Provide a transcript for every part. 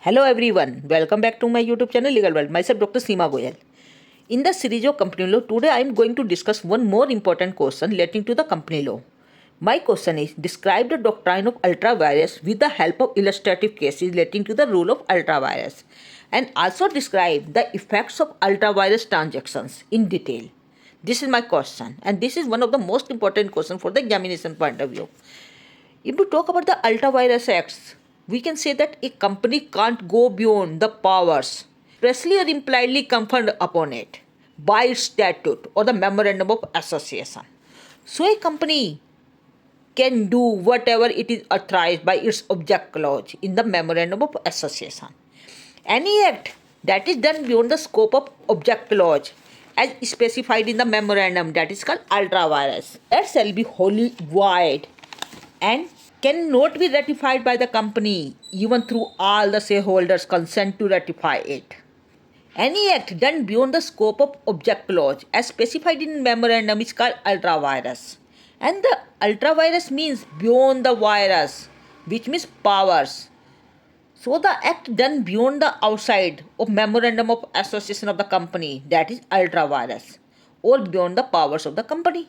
Hello everyone, welcome back to my YouTube channel Legal World. Myself Dr. Seema Goyal. In the series of company law, today I am going to discuss one more important question relating to the company law. My question is, describe the doctrine of ultra vires with the help of illustrative cases relating to the rule of ultra vires, and also describe the effects of ultra vires transactions in detail. This is my question, and this is one of the most important questions for the examination point of view. If we talk about the ultra-vires acts, we can say that a company can't go beyond the powers expressly or impliedly conferred upon it by its statute or the memorandum of association. So a company can do whatever it is authorized by its object clause in the memorandum of association. Any act that is done beyond the scope of object clause as specified in the memorandum, that is called ultra vires, that shall be wholly void and cannot be ratified by the company even through all the shareholders consent to ratify it. Any act done beyond the scope of object clause as specified in memorandum is called ultra vires. And the ultra vires means beyond the virus, which means powers. So the act done beyond the outside of memorandum of association of the company, that is ultra vires, or beyond the powers of the company.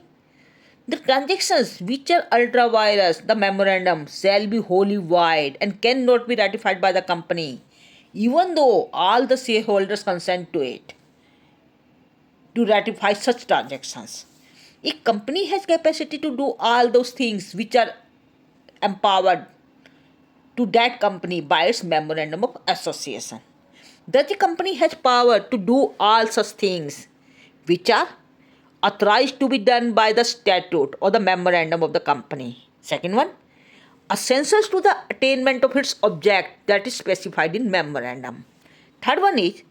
The transactions which are ultra vires, the memorandum, shall be wholly void and cannot be ratified by the company, even though all the shareholders consent to it, to ratify such transactions. A company has capacity to do all those things which are empowered to that company by its memorandum of association. Thus, the company has power to do all such things which are authorized to be done by the statute or the memorandum of the company. Second one, essentials to the attainment of its object that is specified in memorandum. Third one is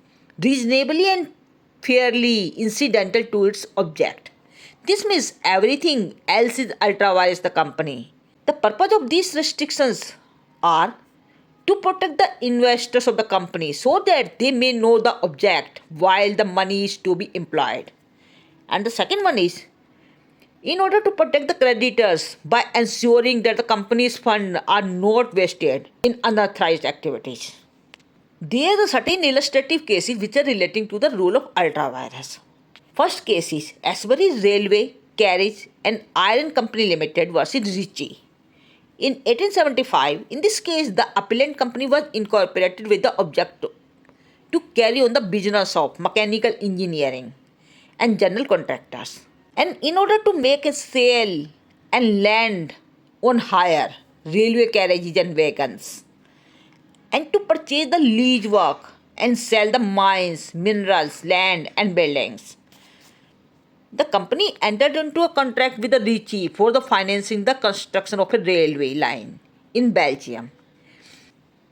reasonably and fairly incidental to its object. This means everything else is ultra vires the company. The purpose of these restrictions are to protect the investors of the company so that they may know the object while the money is to be employed. And the second one is in order to protect the creditors by ensuring that the company's funds are not wasted in unauthorized activities. There are certain illustrative cases which are relating to the rule of ultra vires. First case is Asbury Railway Carriage and Iron Company Limited versus Ritchie. In 1875, in this case, the appellant company was incorporated with the object to carry on the business of mechanical engineering and general contractors. And in order to make a sale and land on hire railway carriages and wagons, and to purchase the lease work and sell the mines, minerals, land and buildings, the company entered into a contract with the Ritchie for the financing the construction of a railway line in Belgium.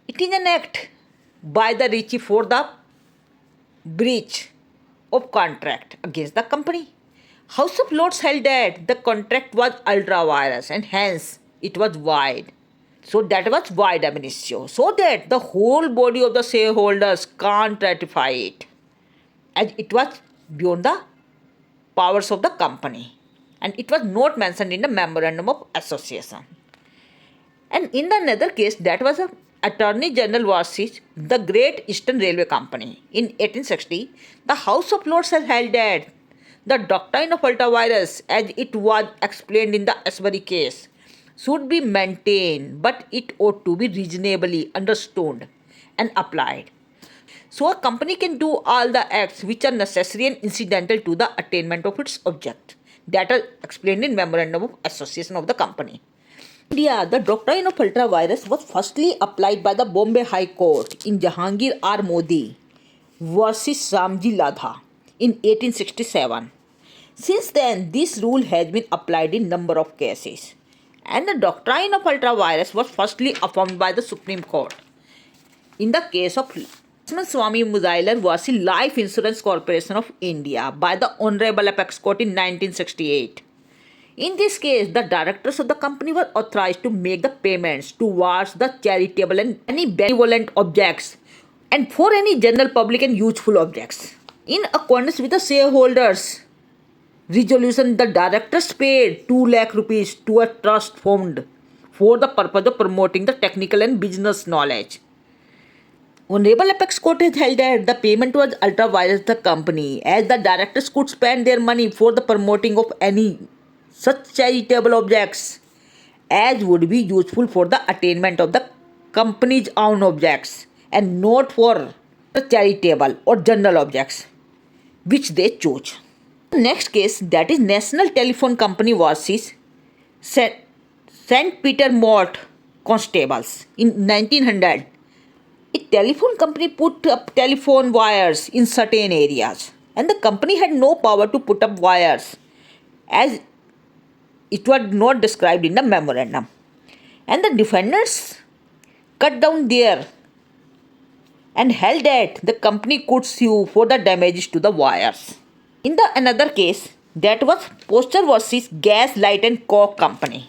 It is an act by the Ritchie for the breach of contract against the company. House of Lords held that the contract was ultra vires and hence it was void. So that was void ab initio, so that the whole body of the shareholders can't ratify it, as it was beyond the powers of the company and it was not mentioned in the memorandum of association. And in the another case, that was a Attorney General versus the Great Eastern Railway Company. In 1860, the House of Lords has held that the doctrine of ultra vires, as it was explained in the Asbury case, should be maintained, but it ought to be reasonably understood and applied. So a company can do all the acts which are necessary and incidental to the attainment of its object, that are explained in Memorandum of Association of the company. In India, the doctrine of ultra vires was firstly applied by the Bombay High Court in Jahangir R. Modi versus Ramji Ladha in 1867. Since then, this rule has been applied in number of cases. And the doctrine of ultra vires was firstly affirmed by the Supreme Court in the case of Swami Mudaliar versus Life Insurance Corporation of India by the Honorable Apex Court in 1968. In this case, the directors of the company were authorized to make the payments towards the charitable and any benevolent objects and for any general public and useful objects. In accordance with the shareholders' resolution, the directors paid 2 lakh rupees to a trust fund for the purpose of promoting the technical and business knowledge. Honorable Apex Court has held that the payment was ultra vires the company, as the directors could spend their money for the promoting of any such charitable objects as would be useful for the attainment of the company's own objects and not for the charitable or general objects which they chose. The next case, that is National Telephone Company versus St. Peter Mort Constables in 1900. A telephone company put up telephone wires in certain areas, and the company had no power to put up wires as it was not described in the memorandum. And the defendants cut down there and held that the company could sue for the damages to the wires. In the another case, that was Poster versus Gas Light and Coke Company.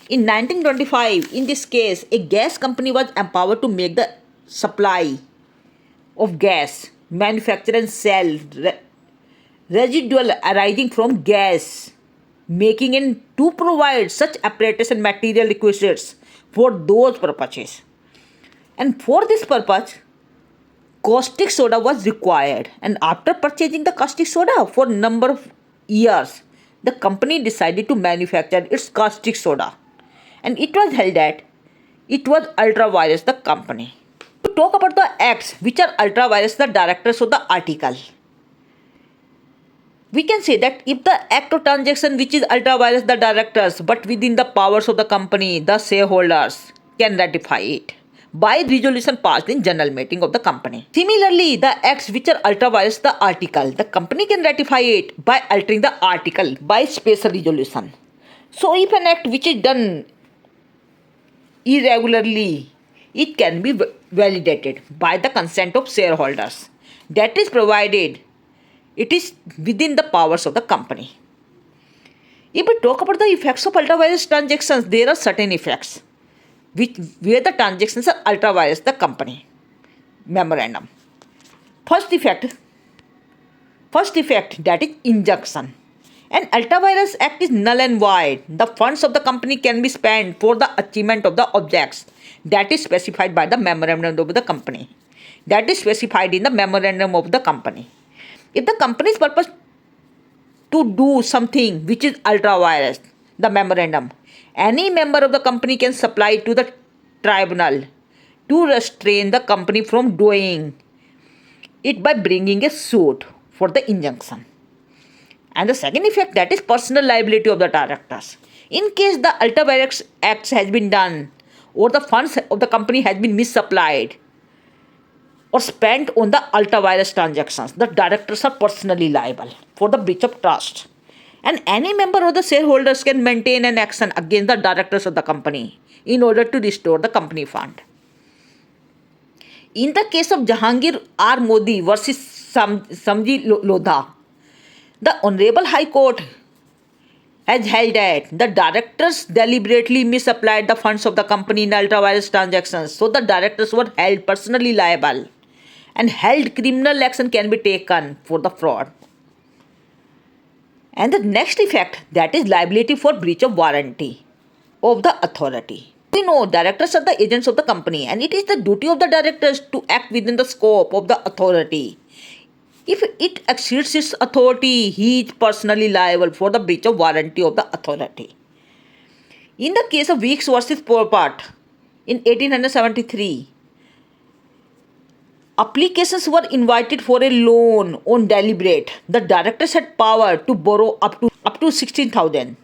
In 1925, in this case, a gas company was empowered to make the supply of gas, manufacture and sell residual arising from gas making and to provide such apparatus and material requisites for those purposes. And for this purpose, caustic soda was required. And after purchasing the caustic soda for a number of years, the company decided to manufacture its caustic soda. And it was held that it was ultra vires the company. To talk about the acts which are ultra vires the directors of the article, we can say that if the act of transaction which is ultra vires the directors but within the powers of the company, the shareholders can ratify it by resolution passed in general meeting of the company. Similarly, the acts which are ultra vires the article, the company can ratify it by altering the article by special resolution. So if an act which is done irregularly, it can be validated by the consent of shareholders. That is provided it is within the powers of the company. If we talk about the effects of ultra vires transactions, there are certain effects where the transactions are ultra vires the company. Memorandum. First effect that is injunction. An ultra vires act is null and void. The funds of the company can be spent for the achievement of the objects that is specified by the memorandum of the company. That is specified in the memorandum of the company. If the company's purpose to do something which is ultra vires, the memorandum, any member of the company can supply to the tribunal to restrain the company from doing it by bringing a suit for the injunction. And the second effect, that is personal liability of the directors. In case the ultra vires acts has been done or the funds of the company has been misapplied or spent on the ultra vires transactions, the directors are personally liable for the breach of trust. And any member of the shareholders can maintain an action against the directors of the company in order to restore the company fund. In the case of Jahangir R. Modi versus Samji Lodha, the Honorable High Court has held that the directors deliberately misapplied the funds of the company in ultra vires transactions, so the directors were held personally liable and held criminal action can be taken for the fraud. And the next effect, that is liability for breach of warranty of the authority. We know directors are the agents of the company and it is the duty of the directors to act within the scope of the authority. If it exceeds its authority, he is personally liable for the breach of warranty of the authority. In the case of Weeks versus Porpart in 1873, applications were invited for a loan on deliberate. The directors had power to borrow up to 16,000,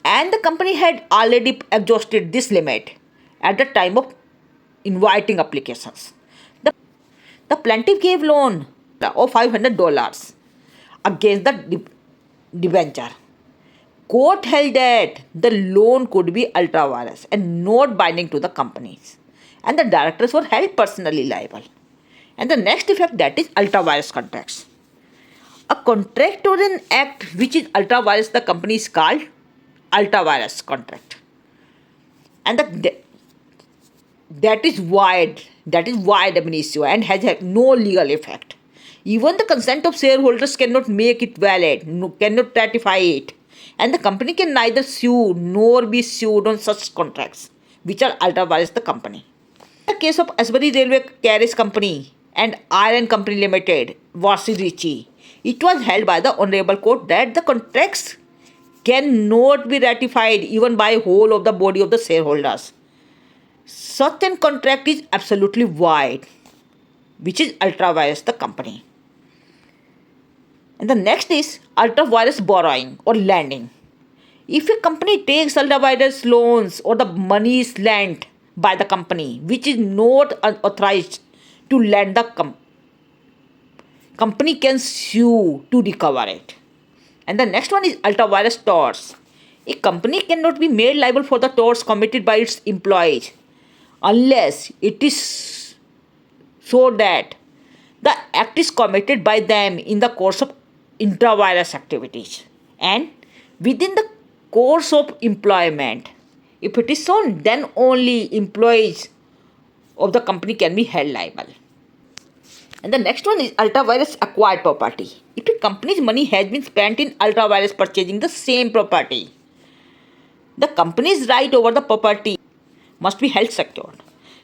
and the company had already exhausted this limit at the time of inviting applications. The plaintiff gave loan of $500 against the debenture. Court held that the loan could be ultra vires and not binding to the companies, and the directors were held personally liable. And the next effect, that is ultra vires contracts. A contract or an act which is ultra vires the company is called ultra vires contract, and that is void ab initio and has no legal effect. Even the consent of shareholders cannot make it valid, cannot ratify it, and the company can neither sue nor be sued on such contracts which are ultra vires the company. The case of Asbury Railway Carriage Company and Iron Company Limited, versus Ritchie, it was held by the Honorable Court that the contracts cannot be ratified even by whole of the body of the shareholders. Such a contract is absolutely void, which is ultra vires the company. And the next is ultra vires borrowing or lending. If a company takes ultra vires loans or the money is lent by the company which is not authorized to lend, the company can sue to recover it. And the next one is ultra vires torts. A company cannot be made liable for the torts committed by its employees unless it is so that the act is committed by them in the course of intra-virus activities and within the course of employment. If it is so, then only employees of the company can be held liable. And the next one is ultra vires acquired property. If a company's money has been spent in ultra vires purchasing the same property, the company's right over the property must be held secured.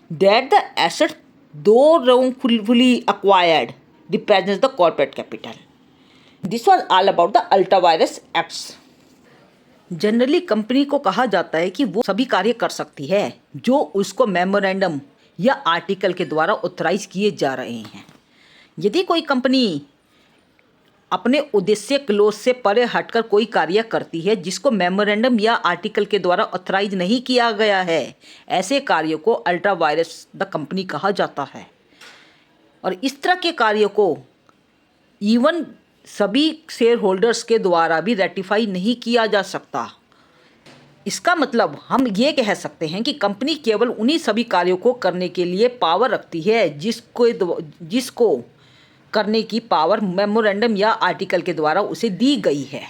That the asset, though wrongfully acquired, represents the corporate capital. This was all about the ultra vires acts. Generally company को कहा जाता है कि वो सभी कार्य कर सकती है जो उसको मेमोरेंडम या आर्टिकल के द्वारा ऑथराइज किए जा रहे हैं। यदि कोई कंपनी अपने उद्देश्य क्लोज से परे हटकर कोई कार्य करती है जिसको मेमोरेंडम या आर्टिकल के द्वारा ऑथराइज नहीं किया गया है, ऐसे कार्यों को अल्ट्रा वायरस द कंपनी कहा जाता है। और इस तरह के कार्यों को इवन सभी शेयर होल्डर्स के द्वारा भी रेटिफाई नहीं किया जा सकता। इसका मतलब हम ये कह सकते हैं कि कंपनी केवल उन्हीं सभी कार्यों को करने के लिए पावर रखती है जिसको करने की पावर मेमोरेंडम या आर्टिकल के द्वारा उसे दी गई है।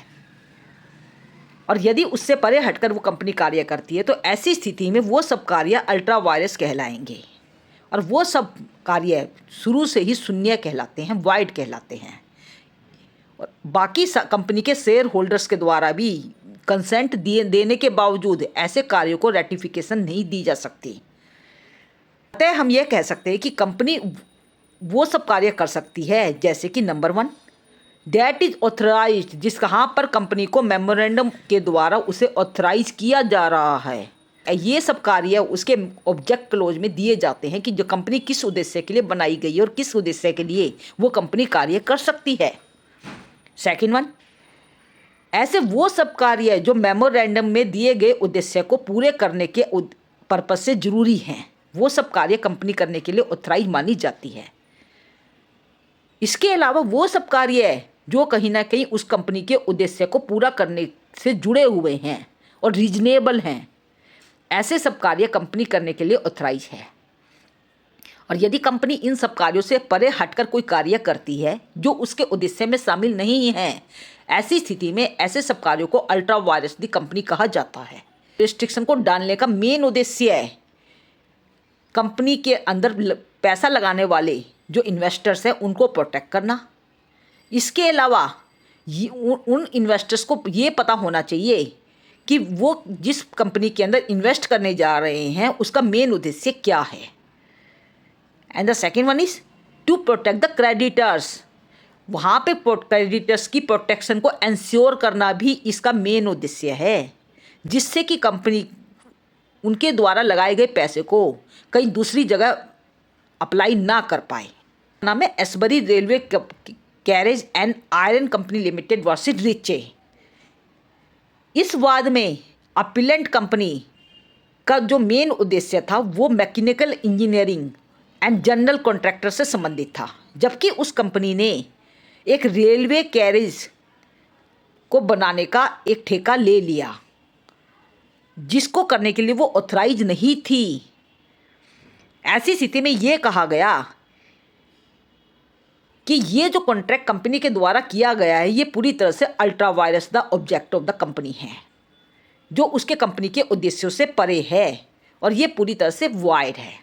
और यदि उससे परे हटकर वो कंपनी कार्य करती है तो ऐसी स्थिति में वो सब कार्य अल्ट्रा वायरस कहलाएंगे और वो सब कार्य शुरू से ही शून्य कहलाते हैं, वाइड कहलाते हैं। और बाकी कंपनी के शेयर होल्डर्स के द्वारा भी कंसेंट देने के बावजूद ऐसे कार्यों को रेटिफिकेशन नहीं दी जा सकती। अतः हम यह कह सकते हैं कि कंपनी वो सब कार्य कर सकती है जैसे कि नंबर 1 दैट इज ऑथराइज्ड, जहाँ पर कंपनी को मेमोरेंडम के द्वारा उसे ऑथराइज किया जा रहा है। ये सब कार्य उसके ऑब्जेक्ट क्लोज में दिए जाते हैं कि जो कंपनी किस उद्देश्य के लिए बनाई गई है और किस उद्देश्य के लिए वो कंपनी कार्य कर सकती है। सेकेंड वन, ऐसे वो सब कार्य जो मेमोरेंडम में दिए गए उद्देश्य को पूरे करने के पर्पज से जरूरी हैं, वो सब कार्य कंपनी करने के लिए ऑथराइज मानी जाती है। इसके अलावा वो सब कार्य जो कहीं ना कहीं उस कंपनी के उद्देश्य को पूरा करने से जुड़े हुए हैं और रीजनेबल हैं, ऐसे सब कार्य कंपनी करने के लिए ऑथराइज है। और यदि कंपनी इन सब कार्यों से परे हटकर कोई कार्य करती है जो उसके उद्देश्य में शामिल नहीं है, ऐसी स्थिति में ऐसे सब कार्यों को अल्ट्रा वायरस दी कंपनी कहा जाता है। रिस्ट्रिक्शन को डालने का मेन उद्देश्य है कंपनी के अंदर पैसा लगाने वाले जो इन्वेस्टर्स हैं उनको प्रोटेक्ट करना। इसके अलावा उन इन्वेस्टर्स को ये पता होना चाहिए कि वो जिस कंपनी के अंदर इन्वेस्ट करने जा रहे हैं उसका मेन उद्देश्य क्या है। And the second one is to protect the creditors. वहाँ पे क्रेडिटर्स की प्रोटेक्शन को इंश्योर करना भी इसका मेन उद्देश्य है, जिससे कि कंपनी उनके द्वारा लगाए गए पैसे को कहीं दूसरी जगह अप्लाई ना कर पाए। नाम है Ashbury Railway Carriage and Iron Company Limited versus Riche. इस वाद में अपीलेंट कंपनी का जो मेन उद्देश्य था वो mechanical engineering and general contractor से संबंधित था, जबकि उस कंपनी ने एक रेलवे कैरेज को बनाने का एक ठेका ले लिया जिसको करने के लिए वो ऑथराइज नहीं थी। ऐसी स्थिति में ये कहा गया कि ये जो कॉन्ट्रैक्ट कंपनी के द्वारा किया गया है ये पूरी तरह से ultra vires the object of the company है, जो उसके कंपनी के उद्देश्यों से परे है और ये पूरी तरह से वाइड है।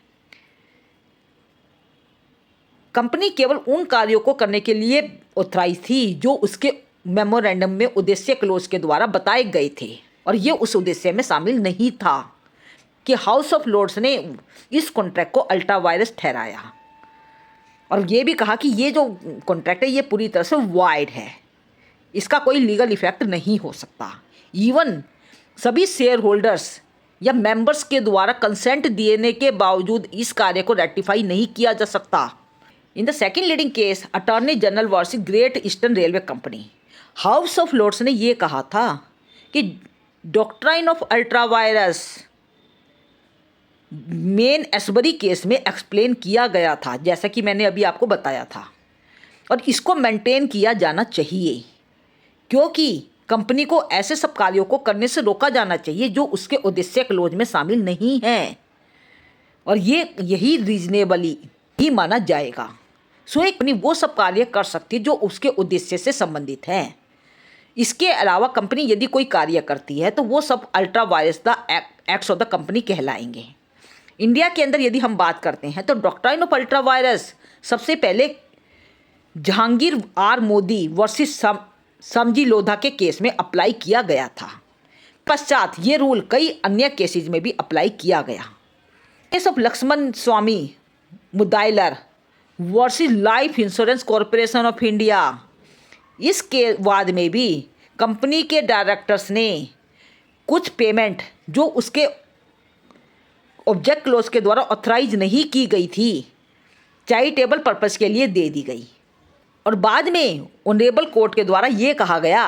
कंपनी केवल उन कार्यों को करने के लिए ऑथराइज थी जो उसके मेमोरेंडम में उद्देश्य क्लोज के द्वारा बताए गए थे और ये उस उद्देश्य में शामिल नहीं था। कि हाउस ऑफ लॉर्ड्स ने इस कॉन्ट्रैक्ट को अल्ट्रा वायरस ठहराया और ये भी कहा कि ये जो कॉन्ट्रैक्ट है ये पूरी तरह से वाइड है, इसका कोई लीगल इफेक्ट नहीं हो सकता। इवन सभी शेयर होल्डर्स या मेंबर्स के द्वारा कंसेंट देने के बावजूद इस कार्य को रेटिफाई नहीं किया जा सकता। In the second leading case Attorney General versus Great Eastern Railway Company, House of Lords ने ये कहा था कि doctrine of ultra vires main Ashbury case में एक्सप्लेन किया गया था, जैसा कि मैंने अभी आपको बताया था, और इसको मेंटेन किया जाना चाहिए क्योंकि कंपनी को ऐसे सब कार्यों को करने से रोका जाना चाहिए जो उसके उद्देश्य क्लोज में शामिल नहीं हैं और यही रीजनेबली ही माना जाएगा। सो एक कंपनी वो सब कार्य कर सकती है जो उसके उद्देश्य से संबंधित हैं। इसके अलावा कंपनी यदि कोई कार्य करती है तो वो सब ultra vires the acts of the company कहलाएंगे। इंडिया के अंदर यदि हम बात करते हैं तो डॉक्ट्राइन ऑफ अल्ट्रा वायरस सबसे पहले जहांगीर आर मोदी वर्सेस समजी लोधा के केस में अप्लाई किया गया था। पश्चात ये रूल कई अन्य केसेज में भी अप्लाई किया गया। Case of Lakshman Swami Mudaliar versus Life Insurance Corporation of India, इसके बाद में भी कंपनी के डायरेक्टर्स ने कुछ पेमेंट जो उसके ऑब्जेक्ट क्लोज के द्वारा ऑथराइज नहीं की गई थी चैरिटेबल पर्पस के लिए दे दी गई और बाद में ऑनरेबल कोर्ट के द्वारा ये कहा गया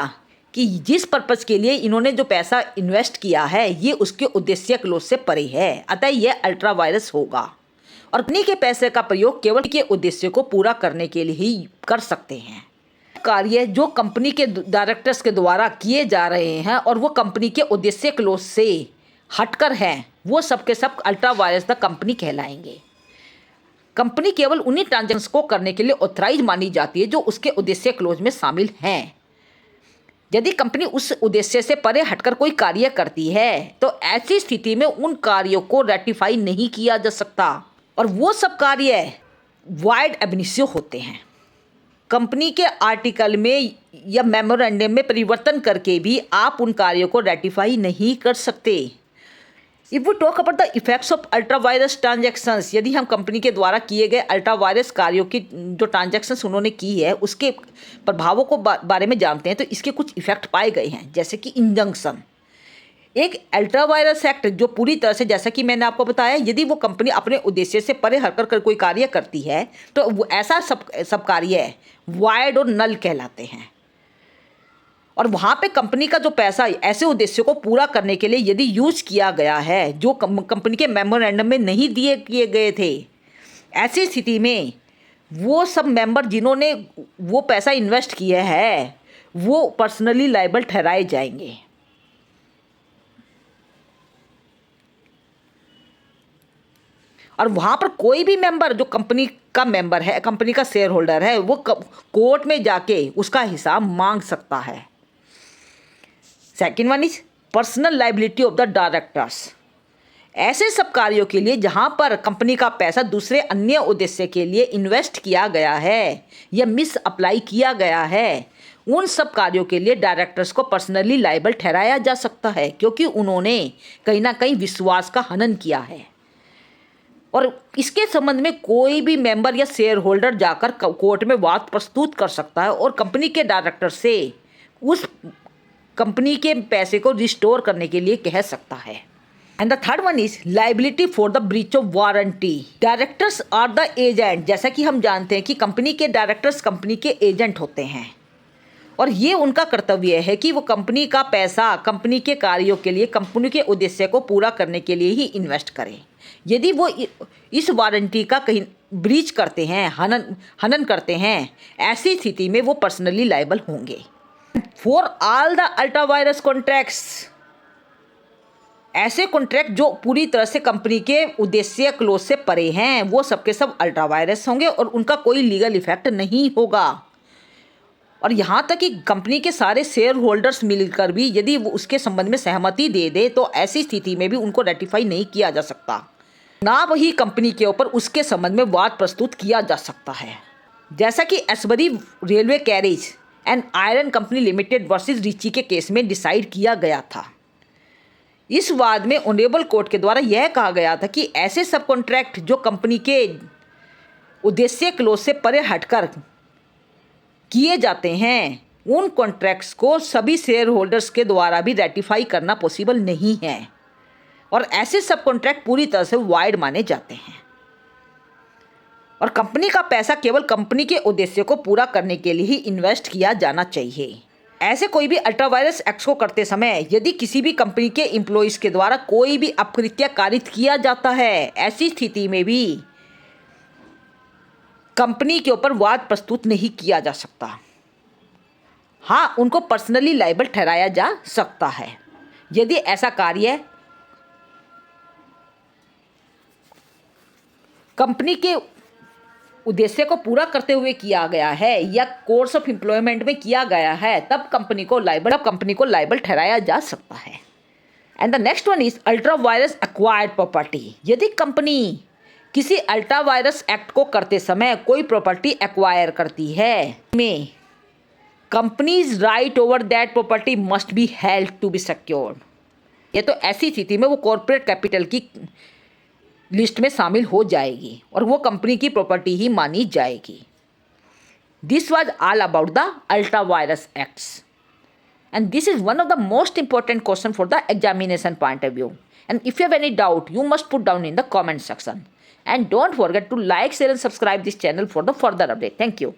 कि जिस पर्पस के लिए इन्होंने जो पैसा इन्वेस्ट किया है ये उसके उद्देश्य क्लोज से परे है, अतः यह अल्ट्रा वायरस होगा और कंपनी के पैसे का प्रयोग केवल के उद्देश्य को पूरा करने के लिए ही कर सकते हैं। कार्य जो कंपनी के डायरेक्टर्स के द्वारा किए जा रहे हैं और वो कंपनी के उद्देश्य क्लोज से हटकर हैं, वो सब के सब अल्ट्रा वायरस द कंपनी कहलाएंगे। कंपनी केवल उन्हीं ट्रांजैक्शंस को करने के लिए ऑथराइज मानी जाती है जो उसके उद्देश्य क्लोज में शामिल हैं। यदि कंपनी उस उद्देश्य से परे हटकर कोई कार्य करती है तो ऐसी स्थिति में उन कार्यों को रेटिफाई नहीं किया जा सकता और वो सब कार्य वाइड एब इनिशियो होते हैं। कंपनी के आर्टिकल में या मेमोरेंडम में परिवर्तन करके भी आप उन कार्यों को रेटिफाई नहीं कर सकते। If we talk about the effects of ultra vires transactions, यदि हम कंपनी के द्वारा किए गए अल्ट्रा वायरस कार्यों की जो ट्रांजेक्शंस उन्होंने की है उसके प्रभावों को बारे में जानते हैं तो इसके कुछ इफेक्ट पाए गए हैं, जैसे कि इंजंक्शन। एक अल्ट्रा वायरस एक्ट जो पूरी तरह से, जैसा कि मैंने आपको बताया, यदि वो कंपनी अपने उद्देश्य से परे हटकर कर कोई कार्य करती है तो वो ऐसा सब कार्य वाइड और नल कहलाते हैं और वहाँ पे कंपनी का जो पैसा ऐसे उद्देश्य को पूरा करने के लिए यदि यूज किया गया है जो कंपनी के मेमोरेंडम में नहीं किए गए थे, ऐसी स्थिति में वो सब मेंबर जिन्होंने वो पैसा इन्वेस्ट किया है वो पर्सनली लायबल ठहराए जाएंगे। और वहाँ पर कोई भी मेंबर जो कंपनी का मेंबर है, कंपनी का शेयर होल्डर है, वो कोर्ट में जाके उसका हिसाब मांग सकता है। Second one is personal liability of the directors. ऐसे सब कार्यों के लिए जहां पर कंपनी का पैसा दूसरे अन्य उद्देश्य के लिए इन्वेस्ट किया गया है या मिस अप्लाई किया गया है, उन सब कार्यों के लिए डायरेक्टर्स को पर्सनली लाइबल ठहराया जा सकता है क्योंकि उन्होंने कहीं ना कहीं विश्वास का हनन किया है। और इसके संबंध में कोई भी मेंबर या शेयर होल्डर जाकर कोर्ट में वाद प्रस्तुत कर सकता है और कंपनी के डायरेक्टर से उस कंपनी के पैसे को रिस्टोर करने के लिए कह सकता है। And the third one is liability for the breach of warranty. Directors are the agent. जैसा कि हम जानते हैं कि कंपनी के डायरेक्टर्स कंपनी के एजेंट होते हैं और ये उनका कर्तव्य है कि वो कंपनी का पैसा कंपनी के कार्यों के लिए, कंपनी के उद्देश्य को पूरा करने के लिए ही इन्वेस्ट करें। यदि वो इस वारंटी का कहीं ब्रीच करते हैं, हनन करते हैं, ऐसी स्थिति में वो पर्सनली लायबल होंगे। For all the ultra vires contracts, ऐसे कॉन्ट्रैक्ट जो पूरी तरह से कंपनी के उद्देश्य क्लोज से परे हैं वो सबके सब अल्ट्रा वायरस होंगे और उनका कोई लीगल इफेक्ट नहीं होगा। और यहाँ तक कि कंपनी के सारे शेयर होल्डर्स मिलकर भी यदि वो उसके संबंध में सहमति दे दे तो ऐसी स्थिति में भी उनको रेटिफाई नहीं किया जा सकता, ना वही कंपनी के ऊपर उसके संबंध में वाद प्रस्तुत किया जा सकता है। जैसा कि Ashbury Railway Carriage and Iron Company Limited versus Riche के केस में डिसाइड किया गया था। इस वाद में ऑनरेबल कोर्ट के द्वारा यह कहा गया था कि ऐसे सब कॉन्ट्रैक्ट जो कंपनी के उद्देश्य क्लोज से परे हटकर किए जाते हैं, उन कॉन्ट्रैक्ट्स को सभी शेयर होल्डर्स के द्वारा भी रेटिफाई करना पॉसिबल नहीं है और ऐसे सब कॉन्ट्रैक्ट पूरी तरह से वाइड माने जाते हैं और कंपनी का पैसा केवल कंपनी के उद्देश्य को पूरा करने के लिए ही इन्वेस्ट किया जाना चाहिए। ऐसे कोई भी अल्ट्रा वायरस एक्ट को करते समय यदि किसी भी कंपनी के एम्प्लॉइज़ के द्वारा कोई भी अपकृत्य कारित किया जाता है, ऐसी स्थिति में भी कंपनी के ऊपर वाद प्रस्तुत नहीं किया जा सकता। हाँ, उनको पर्सनली लायबल ठहराया जा सकता है यदि ऐसा कार्य कंपनी के उद्देश्य को पूरा करते हुए किया गया है या कोर्स ऑफ एम्प्लॉयमेंट में किया गया है, तब कंपनी को लायबल ठहराया जा सकता है। And the next one is ultra vires acquired property. यदि कंपनी किसी अल्ट्रा वायरस एक्ट को करते समय कोई प्रॉपर्टी एक्वायर करती है में company's right over that property must be held to be secured. ये तो ऐसी स्थिति में वो कॉर्पोरेट कैपिटल की लिस्ट में शामिल हो जाएगी और वो कंपनी की प्रॉपर्टी ही मानी जाएगी। This was all about the ultra vires acts and this is one of the most important question for the examination point of view. And if you have any doubt, you must put down in the comment section. And don't forget to like, share and subscribe this channel for the further update. Thank you.